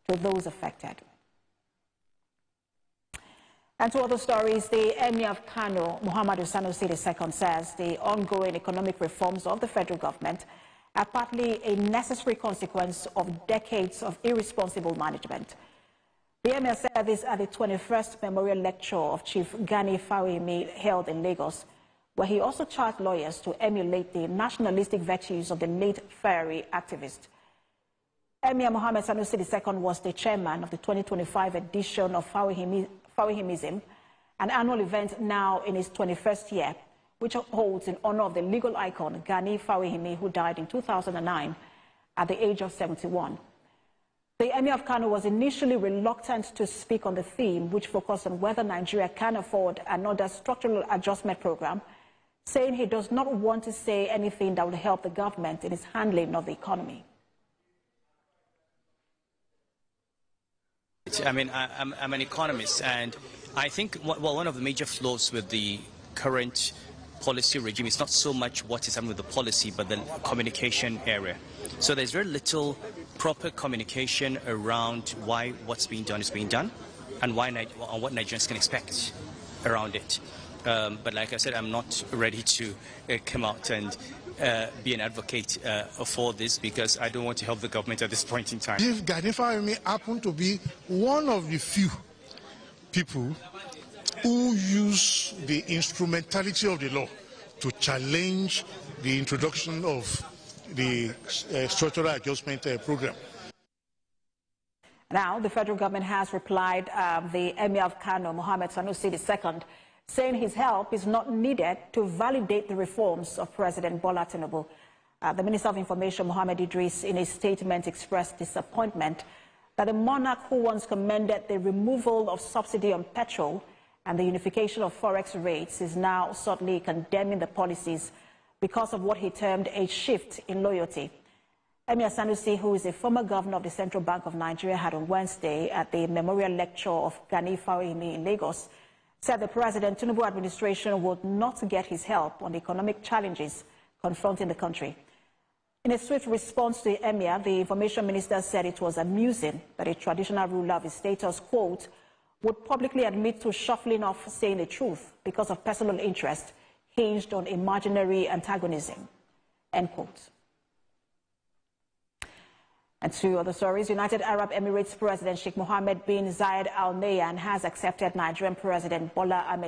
with those affected. And to other stories, the Emir of Kano, Muhammadu Sanusi II, says the ongoing economic reforms of the federal government are partly a necessary consequence of decades of irresponsible management. The Emir said this at the 21st Memorial Lecture of Chief Gani Fawemi held in Lagos, where he also charged lawyers to emulate the nationalistic virtues of the late fiery activist. Emir Muhammad Sanusi II was the chairman of the 2025 edition of Fawehimism, an annual event now in its 21st year, which holds in honor of the legal icon Gani Fawehimi, who died in 2009 at the age of 71. The Emir of Kano was initially reluctant to speak on the theme, which focused on whether Nigeria can afford another structural adjustment program, saying he does not want to say anything that would help the government in its handling of the economy. I mean, I'm an economist, and I think one of the major flaws with the current policy regime is not so much what is happening with the policy, but the communication area. So there's very little proper communication around why what's being done is being done, and what Nigerians can expect around it. But like I said, I'm not ready to come out and be an advocate for this, because I don't want to help the government at this point in time. If Gani Fawemi happened to be one of the few people who use the instrumentality of the law to challenge the introduction of the structural adjustment program. Now, the federal government has replied, the Emir of Kano, Muhammad Sanusi II, saying his help is not needed to validate the reforms of President Bola Tinubu. The Minister of Information, Mohammed Idris, in a statement expressed disappointment that the monarch, who once commended the removal of subsidy on petrol and the unification of forex rates, is now subtly condemning the policies because of what he termed a shift in loyalty. Emir Sanusi, who is a former governor of the Central Bank of Nigeria, had on Wednesday at the Memorial Lecture of Gani Fawemi in Lagos, said the President Tinubu administration would not get his help on the economic challenges confronting the country. In a swift response to the Emir, the Information Minister said it was amusing that a traditional ruler of his status, quote, would publicly admit to shuffling off saying the truth because of personal interest hinged on imaginary antagonism, end quote. And to other stories, United Arab Emirates President Sheikh Mohammed bin Zayed Al Nahyan has accepted Nigerian President Bola Ahmed